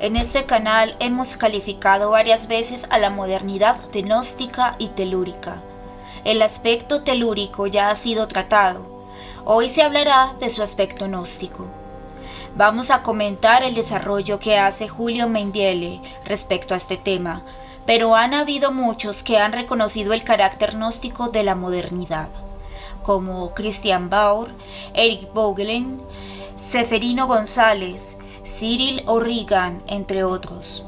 En este canal hemos calificado varias veces a la modernidad de gnóstica y telúrica. El aspecto telúrico ya ha sido tratado. Hoy se hablará de su aspecto gnóstico. Vamos a comentar el desarrollo que hace Julio Mainvielle respecto a este tema, pero han habido muchos que han reconocido el carácter gnóstico de la modernidad, como Christian Baur, Eric Voegelin, Seferino González, Cyril O'Regan, entre otros.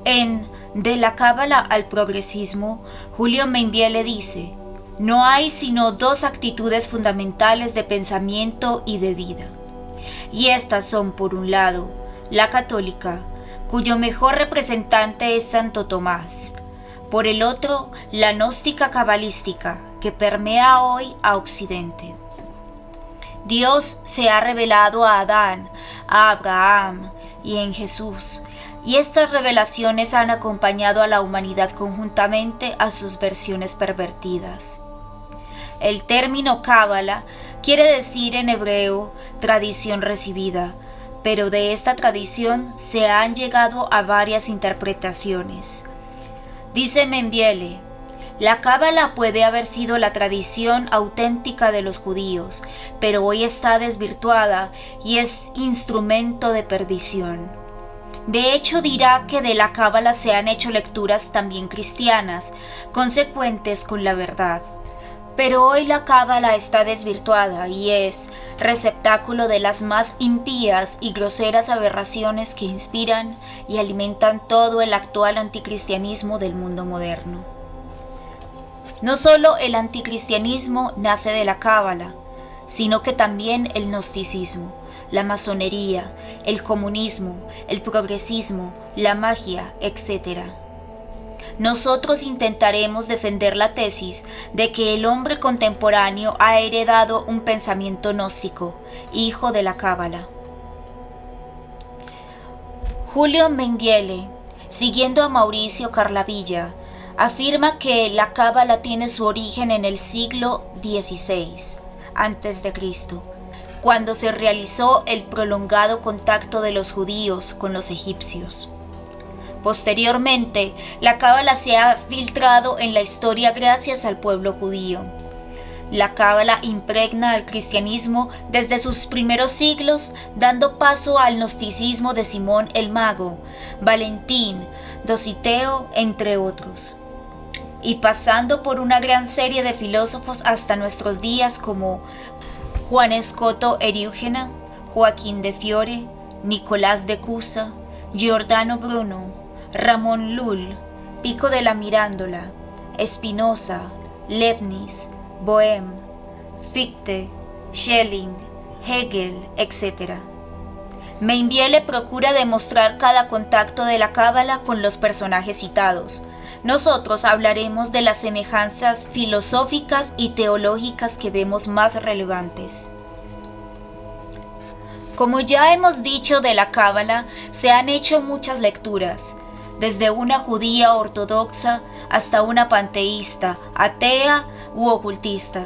En De la Cábala al progresismo, Julio Mainvielle dice: no hay sino dos actitudes fundamentales de pensamiento y de vida. Y estas son, por un lado, la católica, cuyo mejor representante es Santo Tomás; por el otro, la gnóstica cabalística, que permea hoy a Occidente. Dios se ha revelado a Adán, a Abraham y en Jesús, y estas revelaciones han acompañado a la humanidad conjuntamente a sus versiones pervertidas. El término cábala quiere decir en hebreo tradición recibida, pero de esta tradición se han llegado a varias interpretaciones. Dice Mainvielle: la cábala puede haber sido la tradición auténtica de los judíos, pero hoy está desvirtuada y es instrumento de perdición. De hecho, dirá que de la cábala se han hecho lecturas también cristianas, consecuentes con la verdad. Pero hoy la cábala está desvirtuada y es receptáculo de las más impías y groseras aberraciones que inspiran y alimentan todo el actual anticristianismo del mundo moderno. No solo el anticristianismo nace de la cábala, sino que también el gnosticismo, la masonería, el comunismo, el progresismo, la magia, etc. Nosotros intentaremos defender la tesis de que el hombre contemporáneo ha heredado un pensamiento gnóstico, hijo de la cábala. Julio Mainvielle, siguiendo a Mauricio Carlavilla, afirma que la cábala tiene su origen en el siglo XVI a.C., cuando se realizó el prolongado contacto de los judíos con los egipcios. Posteriormente, la cábala se ha filtrado en la historia gracias al pueblo judío. La cábala impregna al cristianismo desde sus primeros siglos, dando paso al gnosticismo de Simón el Mago, Valentín, Dositeo, entre otros, y pasando por una gran serie de filósofos hasta nuestros días como Juan Escoto Eriugena, Joaquín de Fiore, Nicolás de Cusa, Giordano Bruno, Ramón Lull, Pico de la Mirandola, Spinoza, Leibniz, Bohème, Fichte, Schelling, Hegel, etc. Mainvielle procura demostrar cada contacto de la cábala con los personajes citados. Nosotros hablaremos de las semejanzas filosóficas y teológicas que vemos más relevantes. Como ya hemos dicho, de la cábala se han hecho muchas lecturas, desde una judía ortodoxa hasta una panteísta, atea u ocultista.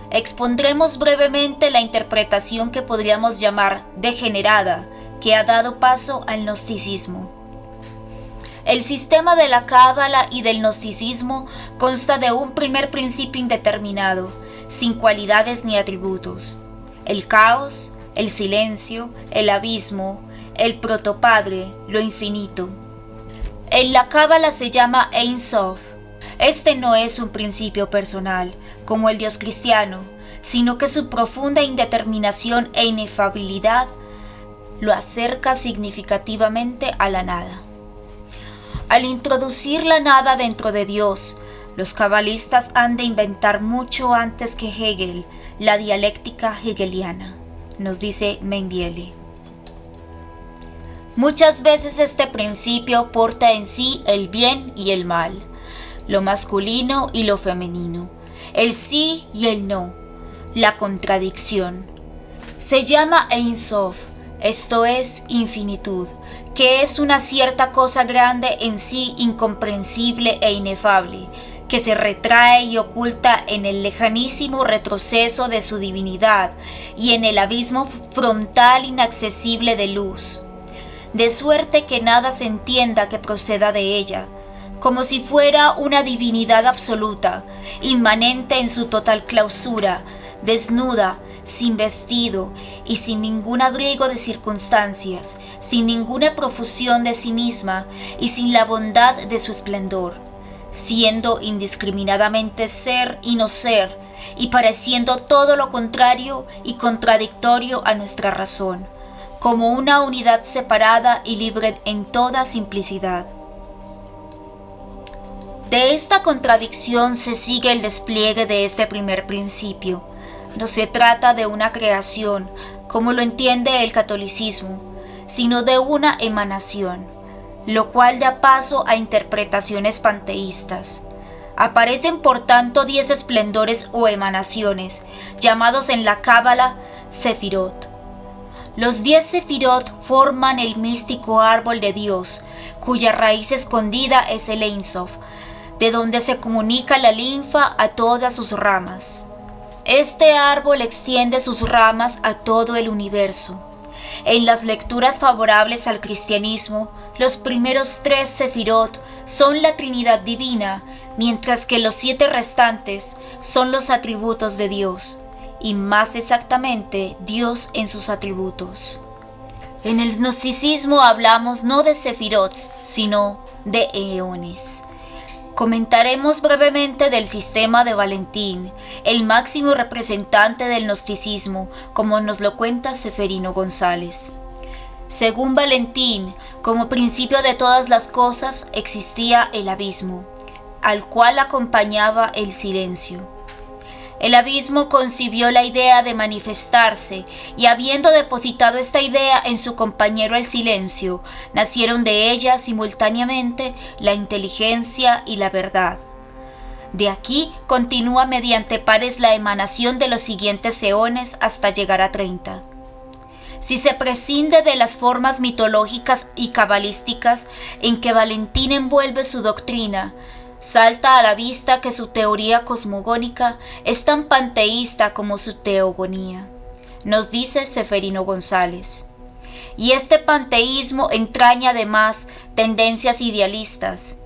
Expondremos brevemente la interpretación que podríamos llamar degenerada, que ha dado paso al gnosticismo. El sistema de la cábala y del gnosticismo consta de un primer principio indeterminado, sin cualidades ni atributos: el caos, el silencio, el abismo, el protopadre, lo infinito. En la cábala se llama Ein Sof. Este no es un principio personal, como el Dios cristiano, sino que su profunda indeterminación e inefabilidad lo acerca significativamente a la nada. Al introducir la nada dentro de Dios, los cabalistas han de inventar mucho antes que Hegel la dialéctica hegeliana, nos dice Mainvielle. Muchas veces este principio porta en sí el bien y el mal, lo masculino y lo femenino, el sí y el no, la contradicción. Se llama Ein Sof, esto es infinitud, que es una cierta cosa grande en sí, incomprensible e inefable, que se retrae y oculta en el lejanísimo retroceso de su divinidad y en el abismo frontal inaccesible de luz. de suerte que nada se entienda que proceda de ella, como si fuera una divinidad absoluta, inmanente en su total clausura, desnuda, sin vestido y sin ningún abrigo de circunstancias, sin ninguna profusión de sí misma y sin la bondad de su esplendor, siendo indiscriminadamente ser y no ser, y pareciendo todo lo contrario y contradictorio a nuestra razón, como una unidad separada y libre en toda simplicidad. De esta contradicción se sigue el despliegue de este primer principio. No se trata de una creación, como lo entiende el catolicismo, sino de una emanación, lo cual da paso a interpretaciones panteístas. Aparecen por tanto 10 esplendores o emanaciones, llamados en la Cábala Sefirot. Los 10 Sefirot forman el místico árbol de Dios, cuya raíz escondida es el Ein Sof, de donde se comunica la linfa a todas sus ramas. Este árbol extiende sus ramas a todo el universo. En las lecturas favorables al cristianismo, los primeros 3 Sefirot son la Trinidad Divina, mientras que los 7 restantes son los atributos de Dios, y más exactamente Dios en sus atributos. En el gnosticismo hablamos no de Sefirot, sino de eones. Comentaremos brevemente del sistema de Valentín, el máximo representante del gnosticismo, como nos lo cuenta Ceferino González. Según Valentín, como principio de todas las cosas existía el abismo, al cual acompañaba el silencio. El abismo concibió la idea de manifestarse, y habiendo depositado esta idea en su compañero el silencio, nacieron de ella simultáneamente la inteligencia y la verdad. De aquí continúa mediante pares la emanación de los siguientes eones hasta llegar a 30. Si se prescinde de las formas mitológicas y cabalísticas en que Valentín envuelve su doctrina, salta a la vista que su teoría cosmogónica es tan panteísta como su teogonía, nos dice Ceferino González. Y este panteísmo entraña además tendencias idealistas.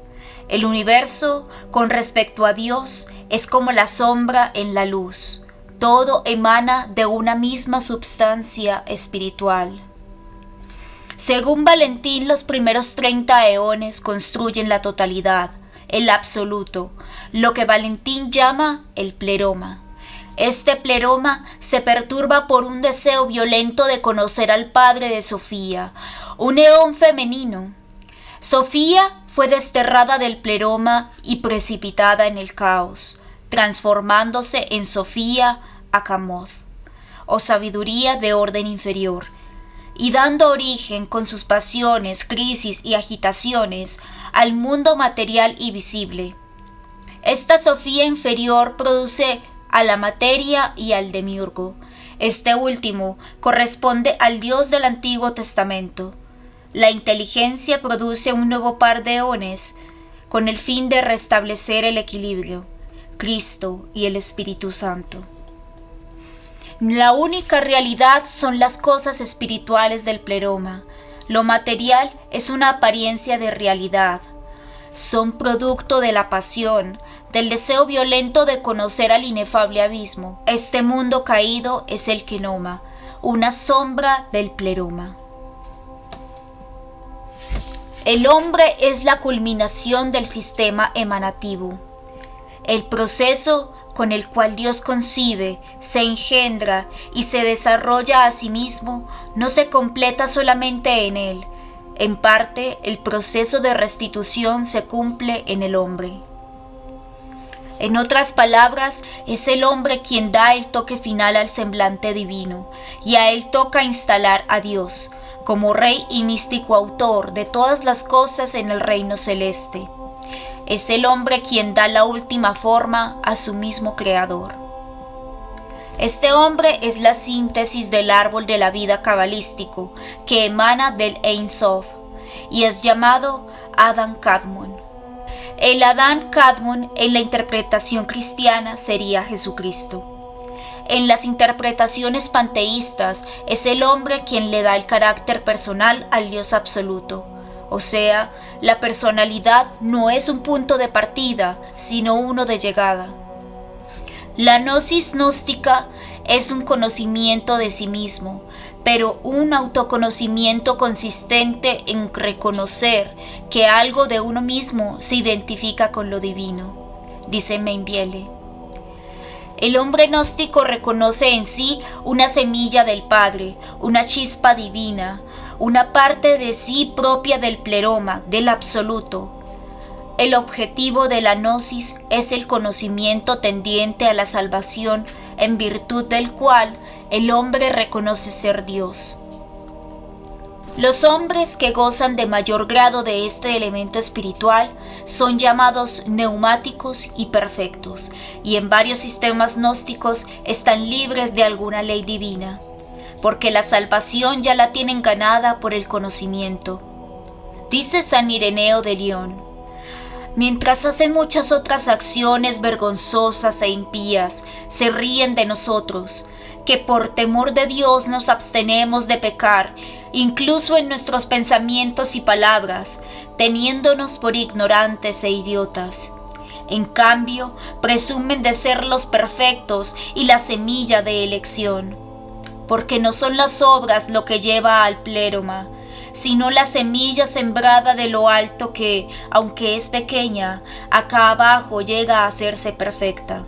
El universo, con respecto a Dios, es como la sombra en la luz. Todo emana de una misma substancia espiritual. Según Valentín, los primeros 30 eones construyen la totalidad, el absoluto, lo que Valentín llama el pleroma. Este pleroma se perturba por un deseo violento de conocer al padre de Sofía, un eón femenino. Sofía fue desterrada del pleroma y precipitada en el caos, transformándose en Sofía Acamoth, o sabiduría de orden inferior, y dando origen con sus pasiones, crisis y agitaciones al mundo material y visible. Esta Sofía inferior produce a la materia y al demiurgo. Este último corresponde al Dios del Antiguo Testamento. La inteligencia produce un nuevo par de eones con el fin de restablecer el equilibrio, Cristo y el Espíritu Santo. La única realidad son las cosas espirituales del pleroma. Lo material es una apariencia de realidad. Son producto de la pasión, del deseo violento de conocer al inefable abismo. Este mundo caído es el kenoma, una sombra del pleroma. El hombre es la culminación del sistema emanativo. El proceso con el cual Dios concibe, se engendra y se desarrolla a sí mismo, no se completa solamente en él. En parte, el proceso de restitución se cumple en el hombre. En otras palabras, es el hombre quien da el toque final al semblante divino, y a él toca instalar a Dios, como rey y místico autor de todas las cosas en el reino celeste. Es el hombre quien da la última forma a su mismo creador. Este hombre es la síntesis del árbol de la vida cabalístico que emana del Ein Sof y es llamado Adán Kadmon. El Adán Kadmon en la interpretación cristiana sería Jesucristo. En las interpretaciones panteístas es el hombre quien le da el carácter personal al Dios absoluto. O sea, la personalidad no es un punto de partida, sino uno de llegada. La gnosis gnóstica es un conocimiento de sí mismo, pero un autoconocimiento consistente en reconocer que algo de uno mismo se identifica con lo divino, dice Mainvielle. El hombre gnóstico reconoce en sí una semilla del Padre, una chispa divina, una parte de sí propia del pleroma, del absoluto. El objetivo de la gnosis es el conocimiento tendiente a la salvación, en virtud del cual el hombre reconoce ser Dios. Los hombres que gozan de mayor grado de este elemento espiritual son llamados neumáticos y perfectos, y en varios sistemas gnósticos están libres de alguna ley divina, porque la salvación ya la tienen ganada por el conocimiento. Dice San Ireneo de León: mientras hacen muchas otras acciones vergonzosas e impías, se ríen de nosotros, que por temor de Dios nos abstenemos de pecar, incluso en nuestros pensamientos y palabras, teniéndonos por ignorantes e idiotas. En cambio, presumen de ser los perfectos y la semilla de elección, porque no son las obras lo que lleva al pleroma, sino la semilla sembrada de lo alto que, aunque es pequeña, acá abajo llega a hacerse perfecta.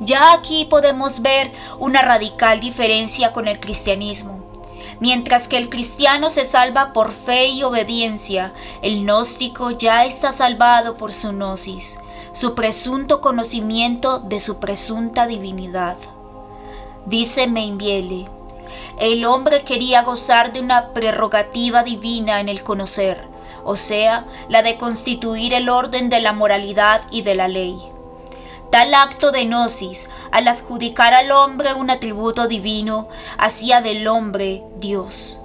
Ya aquí podemos ver una radical diferencia con el cristianismo. Mientras que el cristiano se salva por fe y obediencia, el gnóstico ya está salvado por su gnosis, su presunto conocimiento de su presunta divinidad. Dice Mainvielle: el hombre quería gozar de una prerrogativa divina en el conocer, o sea, la de constituir el orden de la moralidad y de la ley. Tal acto de gnosis, al adjudicar al hombre un atributo divino, hacía del hombre Dios.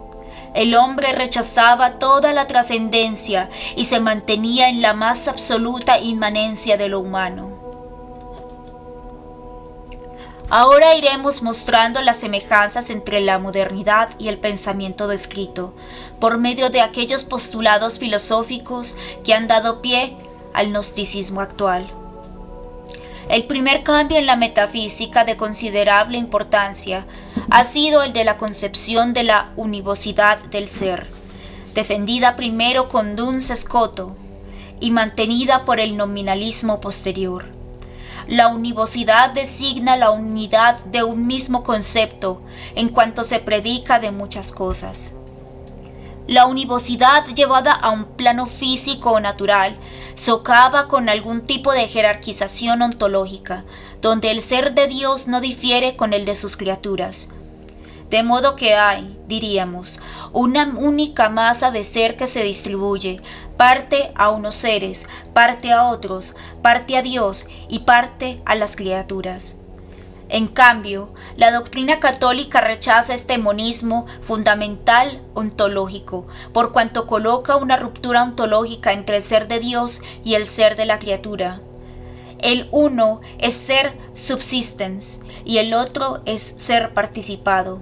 El hombre rechazaba toda la trascendencia y se mantenía en la más absoluta inmanencia de lo humano. Ahora iremos mostrando las semejanzas entre la modernidad y el pensamiento descrito, por medio de aquellos postulados filosóficos que han dado pie al gnosticismo actual. El primer cambio en la metafísica de considerable importancia ha sido el de la concepción de la univocidad del ser, defendida primero con Duns Scoto y mantenida por el nominalismo posterior. La univocidad designa la unidad de un mismo concepto en cuanto se predica de muchas cosas. La univocidad llevada a un plano físico o natural socava con algún tipo de jerarquización ontológica, donde el ser de Dios no difiere con el de sus criaturas. De modo que hay, diríamos, una única masa de ser que se distribuye, parte a unos seres, parte a otros, parte a Dios y parte a las criaturas. En cambio, la doctrina católica rechaza este monismo fundamental ontológico, por cuanto coloca una ruptura ontológica entre el ser de Dios y el ser de la criatura. El uno es ser subsistens y el otro es ser participado.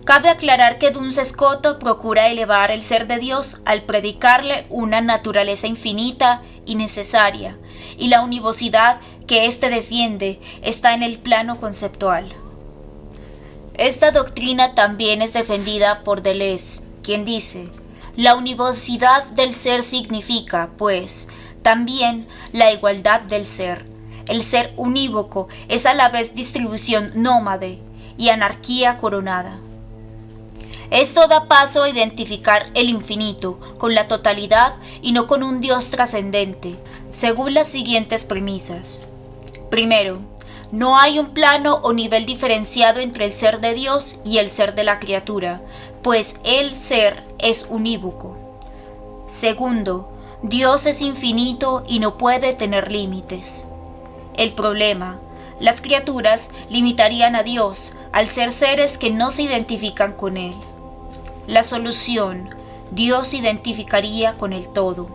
Cabe aclarar que Duns Scoto procura elevar el ser de Dios al predicarle una naturaleza infinita y necesaria, y la univocidad que éste defiende está en el plano conceptual. Esta doctrina también es defendida por Deleuze, quien dice: la univocidad del ser significa, pues, también la igualdad del ser. El ser unívoco es a la vez distribución nómade y anarquía coronada. Esto da paso a identificar el infinito con la totalidad y no con un Dios trascendente, según las siguientes premisas. Primero, no hay un plano o nivel diferenciado entre el ser de Dios y el ser de la criatura, pues el ser es unívoco. Segundo, Dios es infinito y no puede tener límites. El problema: las criaturas limitarían a Dios al ser seres que no se identifican con Él. La solución: Dios se identificaría con el todo.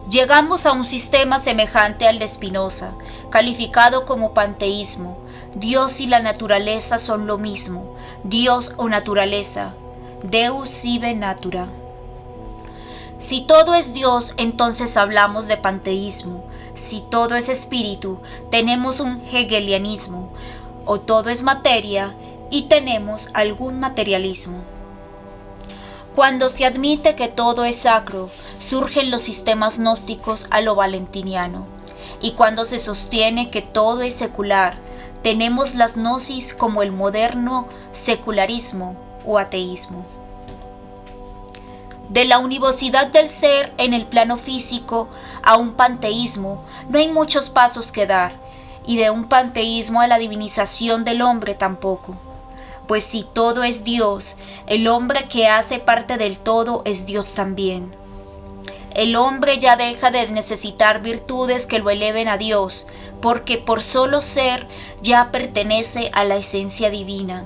Llegamos a un sistema semejante al de Spinoza, calificado como panteísmo. Dios y la naturaleza son lo mismo, Dios o naturaleza, Deus sive natura. Si todo es Dios, entonces hablamos de panteísmo. Si todo es espíritu, tenemos un hegelianismo, o todo es materia y tenemos algún materialismo. Cuando se admite que todo es sacro, surgen los sistemas gnósticos a lo valentiniano, y cuando se sostiene que todo es secular, tenemos las gnosis como el moderno secularismo o ateísmo. De la univocidad del ser en el plano físico a un panteísmo no hay muchos pasos que dar, y de un panteísmo a la divinización del hombre tampoco. Pues si todo es Dios, el hombre que hace parte del todo es Dios también. El hombre ya deja de necesitar virtudes que lo eleven a Dios, porque por solo ser ya pertenece a la esencia divina.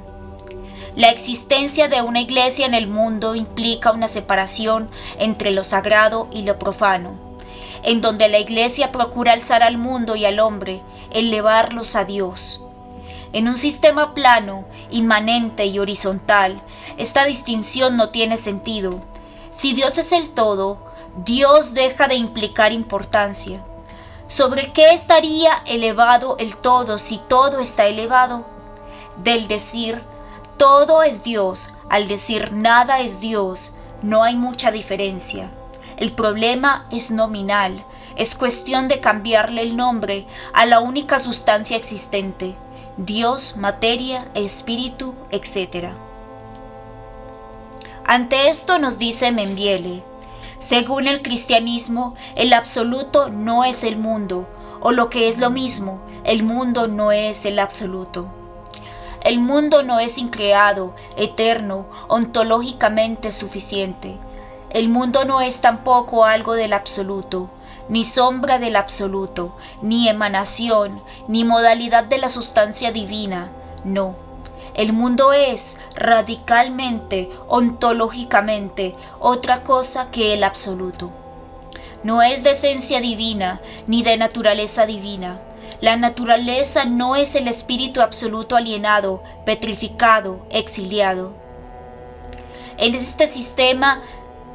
La existencia de una iglesia en el mundo implica una separación entre lo sagrado y lo profano, en donde la iglesia procura alzar al mundo y al hombre, elevarlos a Dios. En un sistema plano, inmanente y horizontal, esta distinción no tiene sentido. Si Dios es el todo, Dios deja de implicar importancia. ¿Sobre qué estaría elevado el todo si todo está elevado? Del decir todo es Dios al decir nada es Dios, no hay mucha diferencia. El problema es nominal, es cuestión de cambiarle el nombre a la única sustancia existente: Dios, materia, espíritu, etc. Ante esto nos dice Membiele: según el cristianismo, el absoluto no es el mundo, o lo que es lo mismo, el mundo no es el absoluto. El mundo no es increado, eterno, ontológicamente suficiente. El mundo no es tampoco algo del absoluto, ni sombra del absoluto, ni emanación, ni modalidad de la sustancia divina. No. El mundo es radicalmente, ontológicamente, otra cosa que el absoluto. No es de esencia divina, ni de naturaleza divina. La naturaleza no es el espíritu absoluto alienado, petrificado, exiliado. En este sistema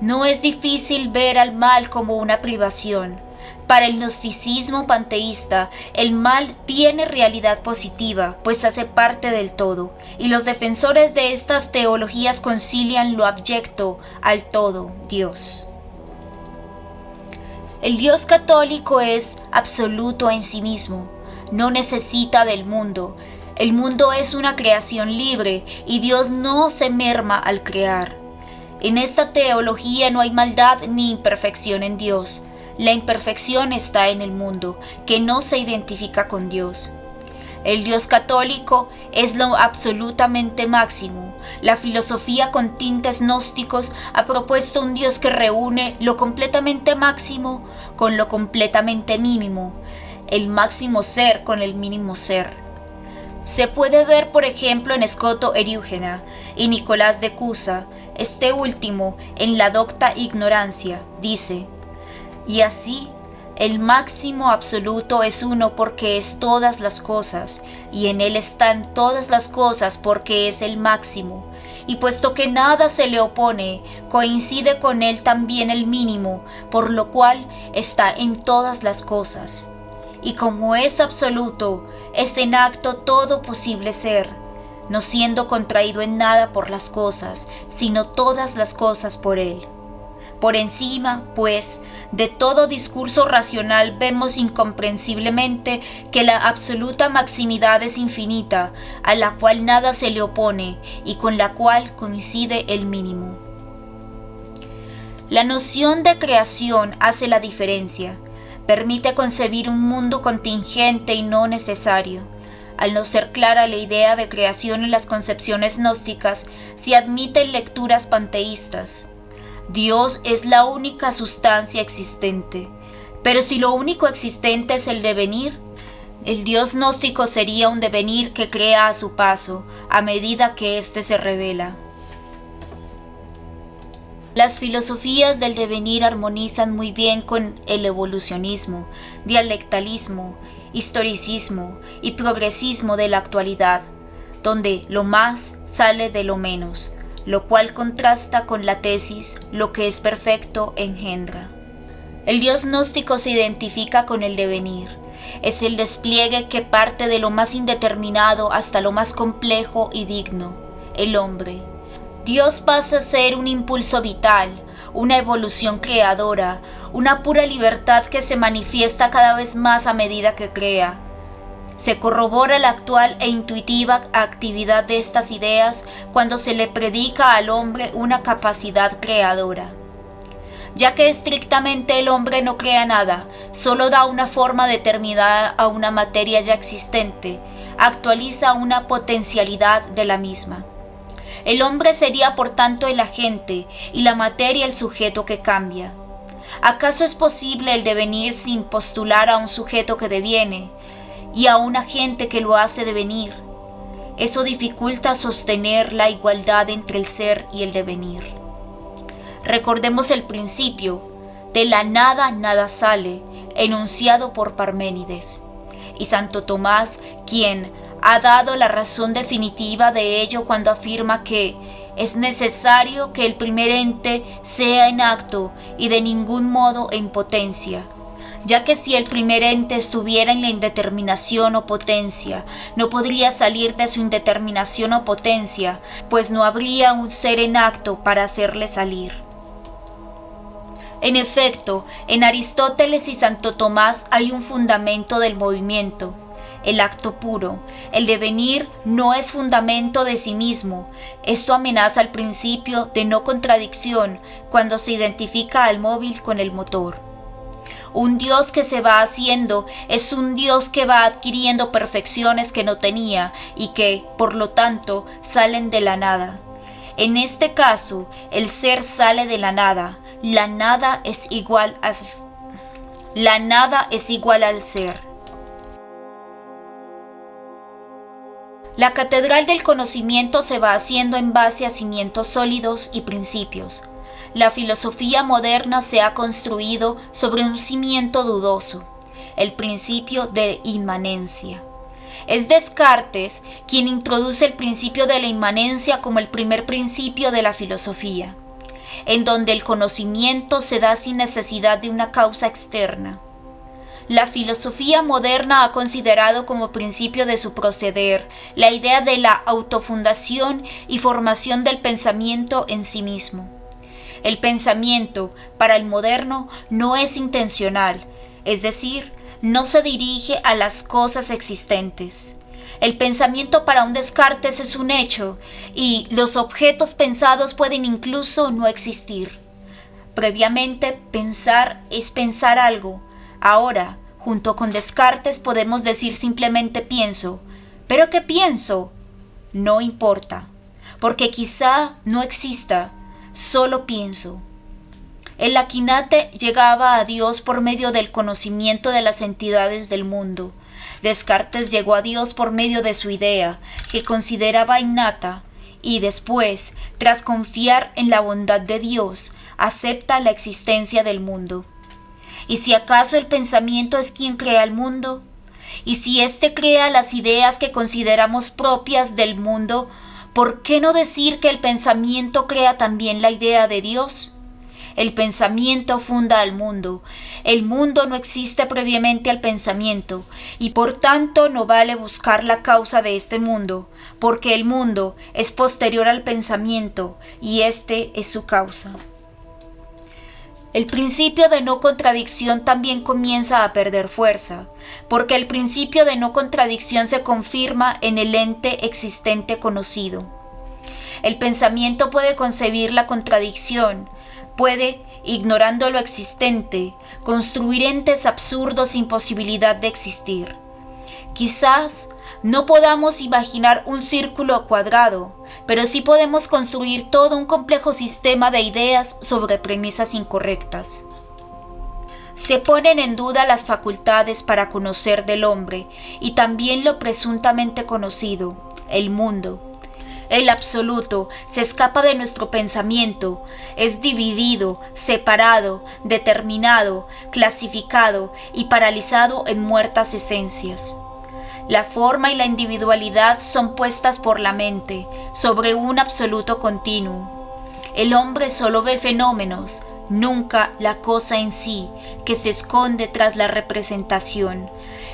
no es difícil ver al mal como una privación. Para el gnosticismo panteísta, el mal tiene realidad positiva, pues hace parte del todo, y los defensores de estas teologías concilian lo abyecto al todo, Dios. El Dios católico es absoluto en sí mismo, no necesita del mundo. El mundo es una creación libre y Dios no se merma al crear. En esta teología no hay maldad ni imperfección en Dios. La imperfección está en el mundo, que no se identifica con Dios. El Dios católico es lo absolutamente máximo. La filosofía con tintes gnósticos ha propuesto un Dios que reúne lo completamente máximo con lo completamente mínimo, el máximo ser con el mínimo ser. Se puede ver, por ejemplo, en Scoto Eriugena y Nicolás de Cusa. Este último, en la Docta Ignorancia, dice: y así, el máximo absoluto es uno porque es todas las cosas, y en él están todas las cosas porque es el máximo. Y puesto que nada se le opone, coincide con él también el mínimo, por lo cual está en todas las cosas. Y como es absoluto, es en acto todo posible ser, no siendo contraído en nada por las cosas, sino todas las cosas por él. Por encima, pues, de todo discurso racional vemos incomprensiblemente que la absoluta maximidad es infinita, a la cual nada se le opone y con la cual coincide el mínimo. La noción de creación hace la diferencia, permite concebir un mundo contingente y no necesario. Al no ser clara la idea de creación en las concepciones gnósticas, se admiten lecturas panteístas. Dios es la única sustancia existente, pero si lo único existente es el devenir, el Dios gnóstico sería un devenir que crea a su paso, a medida que éste se revela. Las filosofías del devenir armonizan muy bien con el evolucionismo, dialectalismo, historicismo y progresismo de la actualidad, donde lo más sale de lo menos, lo cual contrasta con la tesis lo que es perfecto engendra. El Dios gnóstico se identifica con el devenir. Es el despliegue que parte de lo más indeterminado hasta lo más complejo y digno, el hombre. Dios pasa a ser un impulso vital, una evolución creadora, una pura libertad que se manifiesta cada vez más a medida que crea. Se corrobora la actual e intuitiva actividad de estas ideas cuando se le predica al hombre una capacidad creadora. Ya que estrictamente el hombre no crea nada, solo da una forma determinada a una materia ya existente, actualiza una potencialidad de la misma. El hombre sería por tanto el agente y la materia el sujeto que cambia. ¿Acaso es posible el devenir sin postular a un sujeto que deviene y a un agente que lo hace devenir? Eso dificulta sostener la igualdad entre el ser y el devenir. Recordemos el principio, de la nada nada sale, enunciado por Parménides, y Santo Tomás, quien ha dado la razón definitiva de ello cuando afirma que es necesario que el primer ente sea en acto y de ningún modo en potencia, ya que si el primer ente estuviera en la indeterminación o potencia, no podría salir de su indeterminación o potencia, pues no habría un ser en acto para hacerle salir. En efecto, en Aristóteles y Santo Tomás hay un fundamento del movimiento, el acto puro. El devenir no es fundamento de sí mismo. Esto amenaza el principio de no contradicción cuando se identifica al móvil con el motor. Un Dios que se va haciendo es un Dios que va adquiriendo perfecciones que no tenía y que, por lo tanto, salen de la nada. En este caso, el ser sale de la nada. La nada es igual al ser. La catedral del conocimiento se va haciendo en base a cimientos sólidos y principios. La filosofía moderna se ha construido sobre un cimiento dudoso, el principio de inmanencia. Es Descartes quien introduce el principio de la inmanencia como el primer principio de la filosofía, en donde el conocimiento se da sin necesidad de una causa externa. La filosofía moderna ha considerado como principio de su proceder la idea de la autofundación y formación del pensamiento en sí mismo. El pensamiento, para el moderno, no es intencional, es decir, no se dirige a las cosas existentes. El pensamiento para un Descartes es un hecho, y los objetos pensados pueden incluso no existir. Previamente, pensar es pensar algo. Ahora, junto con Descartes podemos decir simplemente pienso. ¿Pero qué pienso? No importa, porque quizá no exista, solo pienso. El Aquinate llegaba a Dios por medio del conocimiento de las entidades del mundo. Descartes llegó a Dios por medio de su idea, que consideraba innata, y después, tras confiar en la bondad de Dios, acepta la existencia del mundo. ¿Y si acaso el pensamiento es quien crea el mundo? ¿Y si éste crea las ideas que consideramos propias del mundo, por qué no decir que el pensamiento crea también la idea de Dios? El pensamiento funda al mundo. El mundo no existe previamente al pensamiento, y por tanto no vale buscar la causa de este mundo, porque el mundo es posterior al pensamiento, y éste es su causa. El principio de no contradicción también comienza a perder fuerza, porque el principio de no contradicción se confirma en el ente existente conocido. El pensamiento puede concebir la contradicción, puede, ignorando lo existente, construir entes absurdos sin posibilidad de existir. Quizás no podamos imaginar un círculo cuadrado, pero sí podemos construir todo un complejo sistema de ideas sobre premisas incorrectas. Se ponen en duda las facultades para conocer del hombre y también lo presuntamente conocido, el mundo. El absoluto se escapa de nuestro pensamiento, es dividido, separado, determinado, clasificado y paralizado en muertas esencias. La forma y la individualidad son puestas por la mente sobre un absoluto continuo. El hombre solo ve fenómenos, nunca la cosa en sí, que se esconde tras la representación.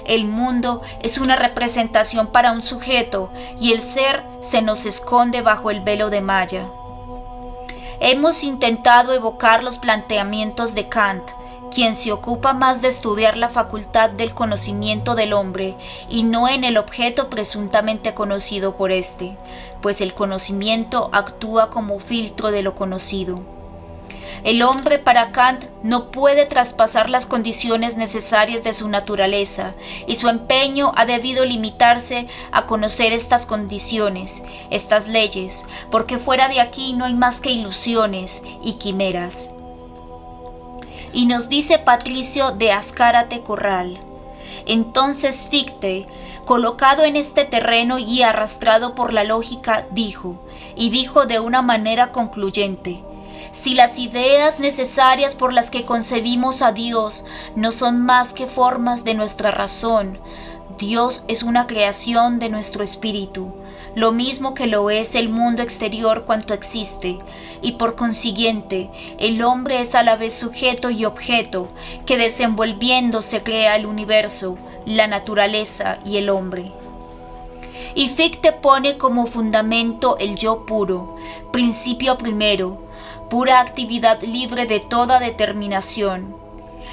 El mundo es una representación para un sujeto y el ser se nos esconde bajo el velo de malla. Hemos intentado evocar los planteamientos de Kant, quien se ocupa más de estudiar la facultad del conocimiento del hombre y no en el objeto presuntamente conocido por éste, pues el conocimiento actúa como filtro de lo conocido. El hombre para Kant no puede traspasar las condiciones necesarias de su naturaleza y su empeño ha debido limitarse a conocer estas condiciones, estas leyes, porque fuera de aquí no hay más que ilusiones y quimeras. Y nos dice Patricio de Azcárate Corral: entonces Fichte, colocado en este terreno y arrastrado por la lógica, dijo de una manera concluyente: si las ideas necesarias por las que concebimos a Dios no son más que formas de nuestra razón, Dios es una creación de nuestro espíritu, lo mismo que lo es el mundo exterior cuanto existe, y por consiguiente el hombre es a la vez sujeto y objeto, que desenvolviéndose crea el universo, la naturaleza y el hombre. Y Fichte pone como fundamento el yo puro, principio primero, pura actividad libre de toda determinación.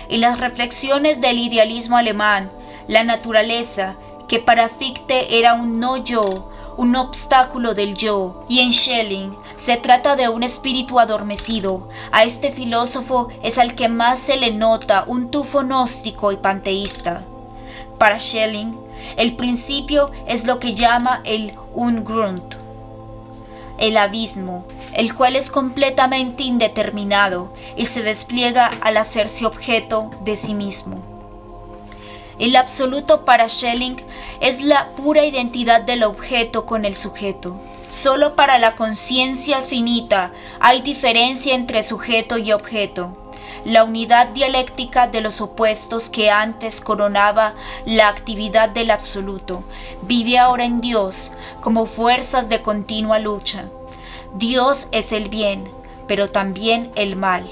En las reflexiones del idealismo alemán, la naturaleza, que para Fichte era un no yo, un obstáculo del yo, y en Schelling se trata de un espíritu adormecido. A este filósofo es al que más se le nota un tufo gnóstico y panteísta. Para Schelling, el principio es lo que llama el Ungrund, el abismo, el cual es completamente indeterminado y se despliega al hacerse objeto de sí mismo. El absoluto para Schelling es la pura identidad del objeto con el sujeto. Solo para la conciencia finita hay diferencia entre sujeto y objeto. La unidad dialéctica de los opuestos que antes coronaba la actividad del absoluto vive ahora en Dios como fuerzas de continua lucha. Dios es el bien, pero también el mal.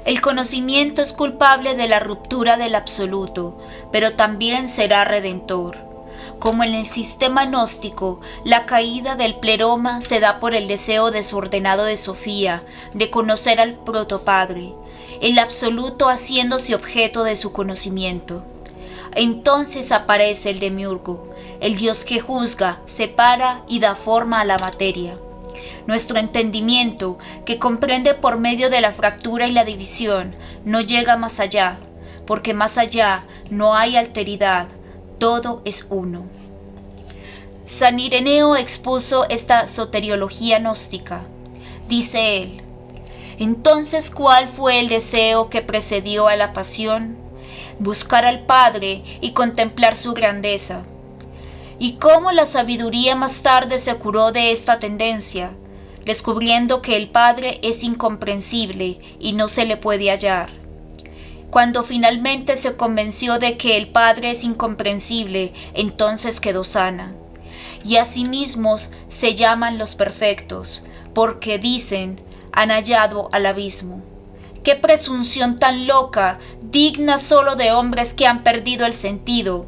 El conocimiento es culpable de la ruptura del absoluto, pero también será redentor. Como en el sistema gnóstico, la caída del pleroma se da por el deseo desordenado de Sofía de conocer al protopadre, el absoluto haciéndose objeto de su conocimiento. Entonces aparece el demiurgo, el Dios que juzga, separa y da forma a la materia. Nuestro entendimiento, que comprende por medio de la fractura y la división, no llega más allá, porque más allá no hay alteridad, todo es uno. San Ireneo expuso esta soteriología gnóstica. Dice él: entonces, ¿cuál fue el deseo que precedió a la pasión? Buscar al Padre y contemplar su grandeza. ¿Y cómo la sabiduría más tarde se curó de esta tendencia, descubriendo que el Padre es incomprensible y no se le puede hallar? Cuando finalmente se convenció de que el Padre es incomprensible, entonces quedó sana. Y asimismo se llaman los perfectos, porque dicen, han hallado al abismo. ¡Qué presunción tan loca, digna solo de hombres que han perdido el sentido!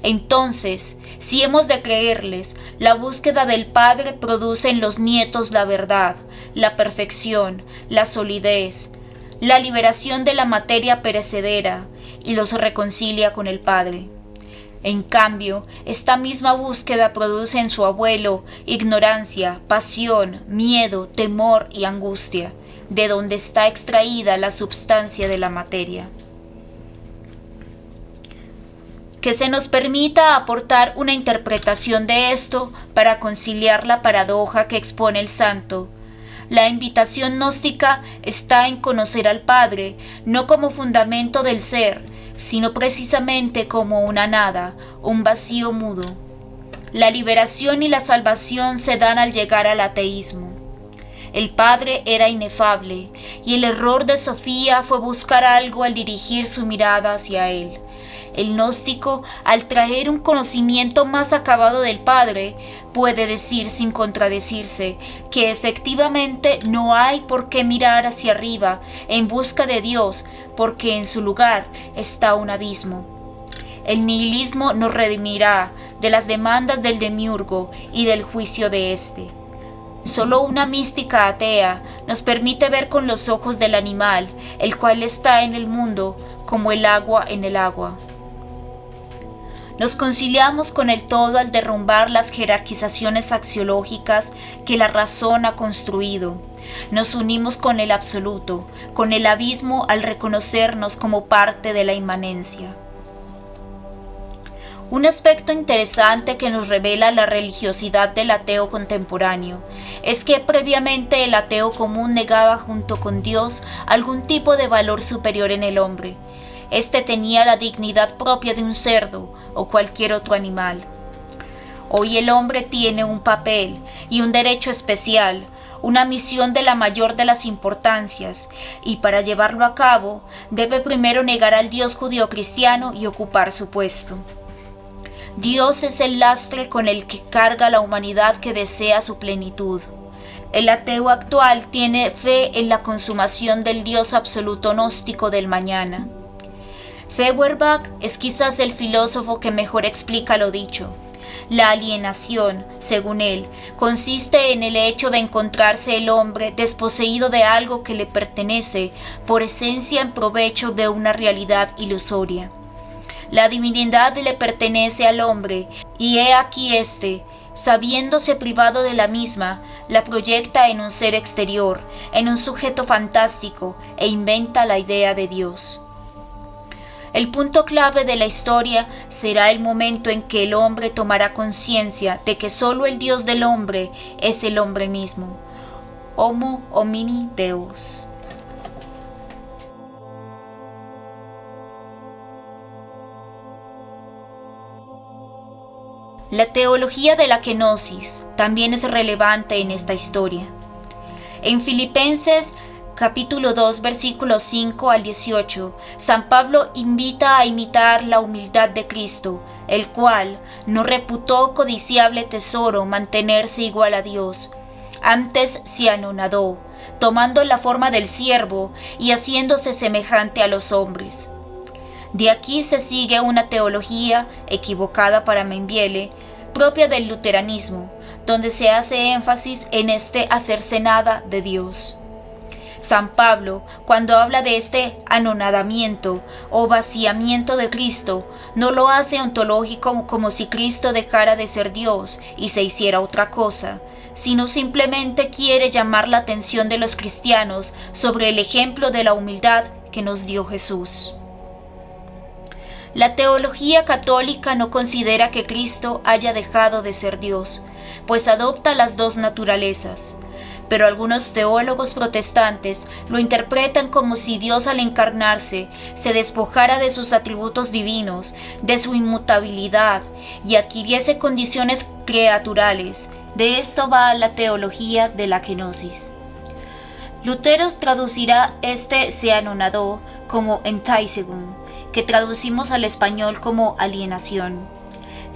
Entonces, si hemos de creerles, la búsqueda del Padre produce en los nietos la verdad, la perfección, la solidez, la liberación de la materia perecedera y los reconcilia con el Padre. En cambio, esta misma búsqueda produce en su abuelo ignorancia, pasión, miedo, temor y angustia, de donde está extraída la substancia de la materia. Que se nos permita aportar una interpretación de esto para conciliar la paradoja que expone el santo. La invitación gnóstica está en conocer al Padre, no como fundamento del ser, sino precisamente como una nada, un vacío mudo. La liberación y la salvación se dan al llegar al ateísmo. El padre era inefable, y el error de Sofía fue buscar algo al dirigir su mirada hacia él. El gnóstico, al traer un conocimiento más acabado del Padre, puede decir sin contradecirse que efectivamente no hay por qué mirar hacia arriba en busca de Dios, porque en su lugar está un abismo. El nihilismo nos redimirá de las demandas del demiurgo y del juicio de éste. Solo una mística atea nos permite ver con los ojos del animal, el cual está en el mundo como el agua en el agua. Nos conciliamos con el todo al derrumbar las jerarquizaciones axiológicas que la razón ha construido. Nos unimos con el absoluto, con el abismo al reconocernos como parte de la inmanencia. Un aspecto interesante que nos revela la religiosidad del ateo contemporáneo es que previamente el ateo común negaba junto con Dios algún tipo de valor superior en el hombre. Este tenía la dignidad propia de un cerdo o cualquier otro animal. Hoy el hombre tiene un papel y un derecho especial, una misión de la mayor de las importancias, y para llevarlo a cabo debe primero negar al Dios judío-cristiano y ocupar su puesto. Dios es el lastre con el que carga la humanidad que desea su plenitud. El ateo actual tiene fe en la consumación del Dios absoluto gnóstico del mañana. Feuerbach es quizás el filósofo que mejor explica lo dicho. La alienación, según él, consiste en el hecho de encontrarse el hombre desposeído de algo que le pertenece por esencia en provecho de una realidad ilusoria. La divinidad le pertenece al hombre, y he aquí éste, sabiéndose privado de la misma, la proyecta en un ser exterior, en un sujeto fantástico, e inventa la idea de Dios. El punto clave de la historia será el momento en que el hombre tomará conciencia de que solo el Dios del hombre es el hombre mismo. Homo homini Deus. La teología de la kenosis también es relevante en esta historia. En Filipenses capítulo 2, versículos 5 al 18, San Pablo invita a imitar la humildad de Cristo, el cual no reputó codiciable tesoro mantenerse igual a Dios. Antes se anonadó, tomando la forma del siervo y haciéndose semejante a los hombres. De aquí se sigue una teología, equivocada para Mainvielle, propia del luteranismo, donde se hace énfasis en este hacerse nada de Dios. San Pablo, cuando habla de este anonadamiento o vaciamiento de Cristo, no lo hace ontológico como si Cristo dejara de ser Dios y se hiciera otra cosa, sino simplemente quiere llamar la atención de los cristianos sobre el ejemplo de la humildad que nos dio Jesús. La teología católica no considera que Cristo haya dejado de ser Dios, pues adopta las dos naturalezas. Pero algunos teólogos protestantes lo interpretan como si Dios al encarnarse se despojara de sus atributos divinos, de su inmutabilidad y adquiriese condiciones creaturales. De esto va la teología de la kenosis. Lutero traducirá este se anonadó como Enteigung, que traducimos al español como alienación.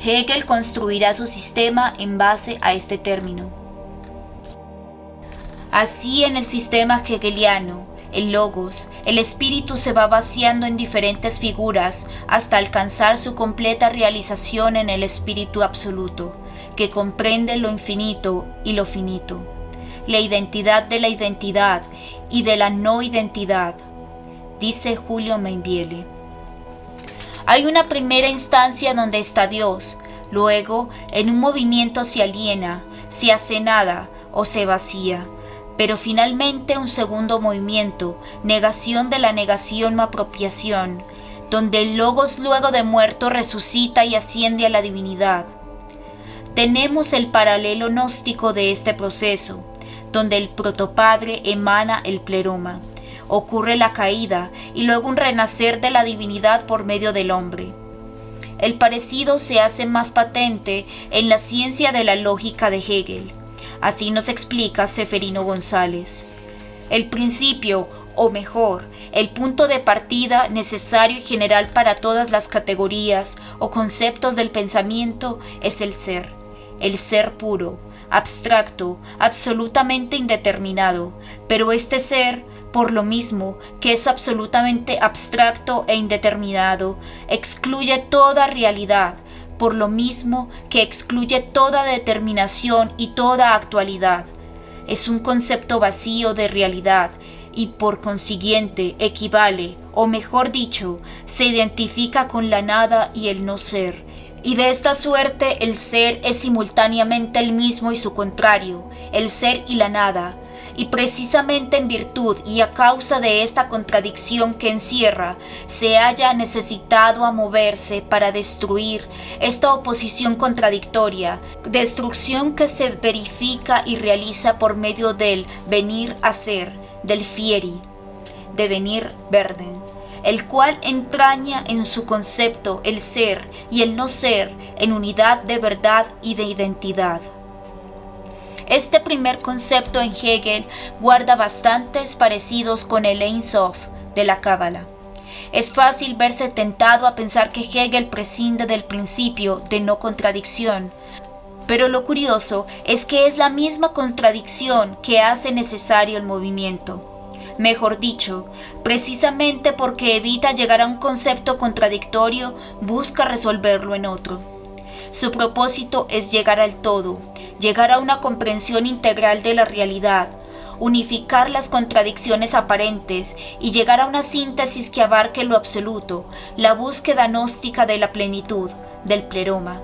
Hegel construirá su sistema en base a este término. Así, en el sistema hegeliano, el logos, el espíritu se va vaciando en diferentes figuras hasta alcanzar su completa realización en el espíritu absoluto, que comprende lo infinito y lo finito, la identidad de la identidad y de la no identidad, dice Julio Mainvielle. Hay una primera instancia donde está Dios, luego en un movimiento se aliena, se hace nada o se vacía, pero finalmente un segundo movimiento, negación de la negación o apropiación, donde el logos luego de muerto resucita y asciende a la divinidad. Tenemos el paralelo gnóstico de este proceso, donde el protopadre emana el pleroma, ocurre la caída y luego un renacer de la divinidad por medio del hombre. El parecido se hace más patente en la ciencia de la lógica de Hegel. Así nos explica Ceferino González. El principio, o mejor, el punto de partida necesario y general para todas las categorías o conceptos del pensamiento es el ser puro, abstracto, absolutamente indeterminado, pero este ser, por lo mismo que es absolutamente abstracto e indeterminado, excluye toda realidad, por lo mismo que excluye toda determinación y toda actualidad. Es un concepto vacío de realidad y por consiguiente equivale, o mejor dicho, se identifica con la nada y el no ser. Y de esta suerte el ser es simultáneamente el mismo y su contrario, el ser y la nada. Y precisamente en virtud y a causa de esta contradicción que encierra, se halla necesitado a moverse para destruir esta oposición contradictoria, destrucción que se verifica y realiza por medio del venir a ser, del fieri, devenir werden, el cual entraña en su concepto el ser y el no ser en unidad de verdad y de identidad. Este primer concepto en Hegel guarda bastantes parecidos con el Ein Sof de la Cábala. Es fácil verse tentado a pensar que Hegel prescinde del principio de no contradicción, pero lo curioso es que es la misma contradicción que hace necesario el movimiento. Mejor dicho, precisamente porque evita llegar a un concepto contradictorio, busca resolverlo en otro. Su propósito es llegar al todo, llegar a una comprensión integral de la realidad, unificar las contradicciones aparentes y llegar a una síntesis que abarque lo absoluto, la búsqueda gnóstica de la plenitud, del pleroma.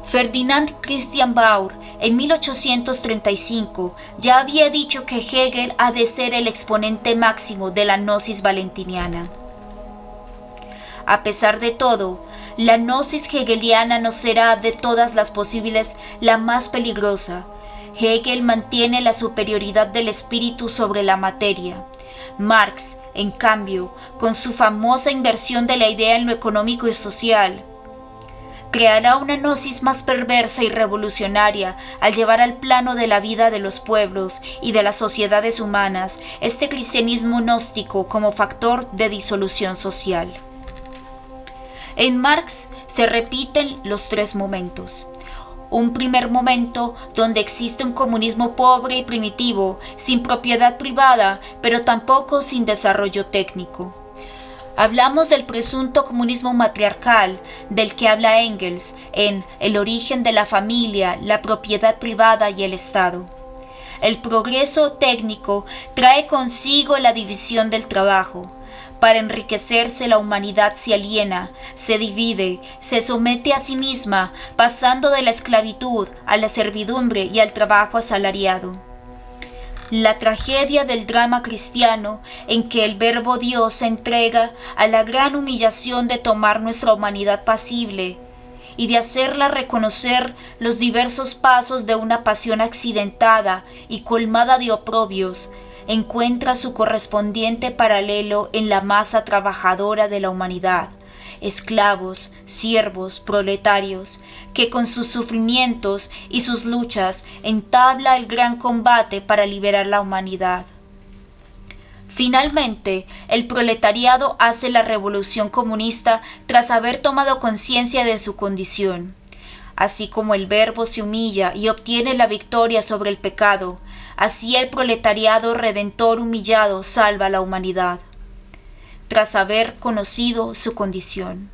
Ferdinand Christian Baur, en 1835, ya había dicho que Hegel ha de ser el exponente máximo de la gnosis valentiniana. A pesar de todo, la gnosis hegeliana no será de todas las posibles la más peligrosa. Hegel mantiene la superioridad del espíritu sobre la materia. Marx, en cambio, con su famosa inversión de la idea en lo económico y social, creará una gnosis más perversa y revolucionaria al llevar al plano de la vida de los pueblos y de las sociedades humanas este cristianismo gnóstico como factor de disolución social. En Marx se repiten los tres momentos. Un primer momento donde existe un comunismo pobre y primitivo, sin propiedad privada, pero tampoco sin desarrollo técnico. Hablamos del presunto comunismo matriarcal, del que habla Engels en El origen de la familia, la propiedad privada y el Estado. El progreso técnico trae consigo la división del trabajo. Para enriquecerse la humanidad se aliena, se divide, se somete a sí misma, pasando de la esclavitud a la servidumbre y al trabajo asalariado. La tragedia del drama cristiano en que el verbo Dios se entrega a la gran humillación de tomar nuestra humanidad pasible y de hacerla reconocer los diversos pasos de una pasión accidentada y colmada de oprobios, encuentra su correspondiente paralelo en la masa trabajadora de la humanidad, esclavos, siervos, proletarios, que con sus sufrimientos y sus luchas entabla el gran combate para liberar la humanidad. Finalmente, el proletariado hace la revolución comunista tras haber tomado conciencia de su condición. Así como el verbo se humilla y obtiene la victoria sobre el pecado, así el proletariado redentor humillado salva a la humanidad, tras haber conocido su condición.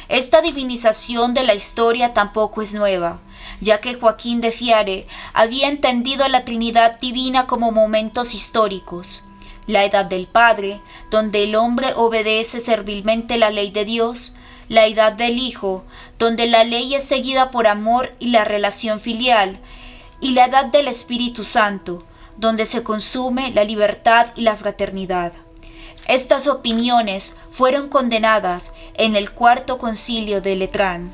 Esta divinización de la historia tampoco es nueva, ya que Joaquín de Fiare había entendido la Trinidad divina como momentos históricos: la edad del Padre, donde el hombre obedece servilmente la ley de Dios; la edad del Hijo, donde la ley es seguida por amor y la relación filial; y la edad del Espíritu Santo, donde se consume la libertad y la fraternidad. Estas opiniones fueron condenadas en el Cuarto Concilio de Letrán.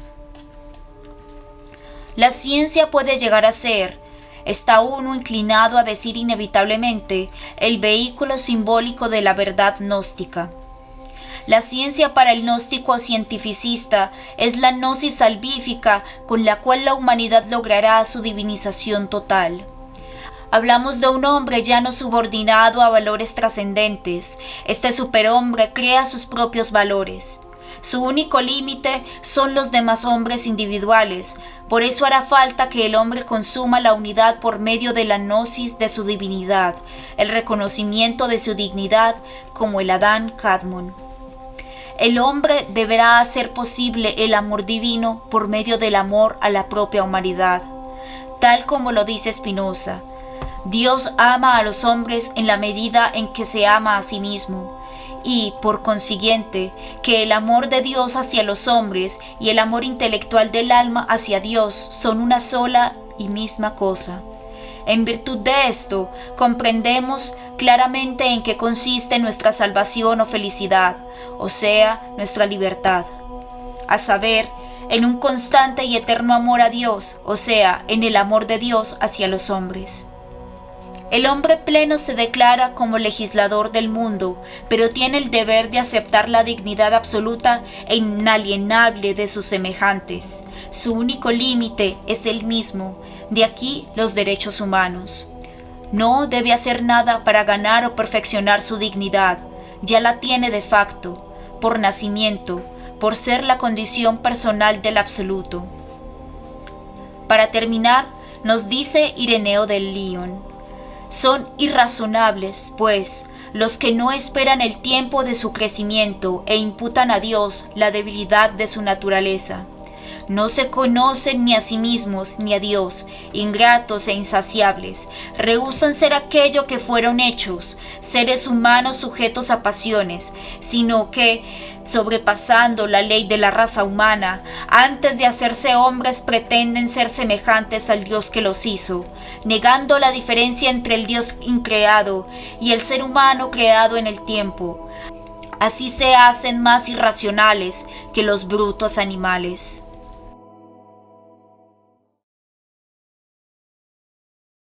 La ciencia puede llegar a ser, está uno inclinado a decir inevitablemente, el vehículo simbólico de la verdad gnóstica. La ciencia para el gnóstico cientificista es la gnosis salvífica con la cual la humanidad logrará su divinización total. Hablamos de un hombre ya no subordinado a valores trascendentes. Este superhombre crea sus propios valores. Su único límite son los demás hombres individuales. Por eso hará falta que el hombre consuma la unidad por medio de la gnosis de su divinidad, el reconocimiento de su dignidad como el Adán Kadmon. El hombre deberá hacer posible el amor divino por medio del amor a la propia humanidad. Tal como lo dice Spinoza, Dios ama a los hombres en la medida en que se ama a sí mismo. Y, por consiguiente, que el amor de Dios hacia los hombres y el amor intelectual del alma hacia Dios son una sola y misma cosa. En virtud de esto, comprendemos claramente en qué consiste nuestra salvación o felicidad, o sea, nuestra libertad. A saber, en un constante y eterno amor a Dios, o sea, en el amor de Dios hacia los hombres. El hombre pleno se declara como legislador del mundo, pero tiene el deber de aceptar la dignidad absoluta e inalienable de sus semejantes. Su único límite es él mismo, de aquí los derechos humanos. No debe hacer nada para ganar o perfeccionar su dignidad, ya la tiene de facto, por nacimiento, por ser la condición personal del absoluto. Para terminar, nos dice Ireneo del Lion: son irrazonables, pues, los que no esperan el tiempo de su crecimiento e imputan a Dios la debilidad de su naturaleza. No se conocen ni a sí mismos ni a Dios, ingratos e insaciables, rehúsan ser aquello que fueron hechos, seres humanos sujetos a pasiones, sino que, sobrepasando la ley de la raza humana, antes de hacerse hombres pretenden ser semejantes al Dios que los hizo, negando la diferencia entre el Dios increado y el ser humano creado en el tiempo. Así se hacen más irracionales que los brutos animales.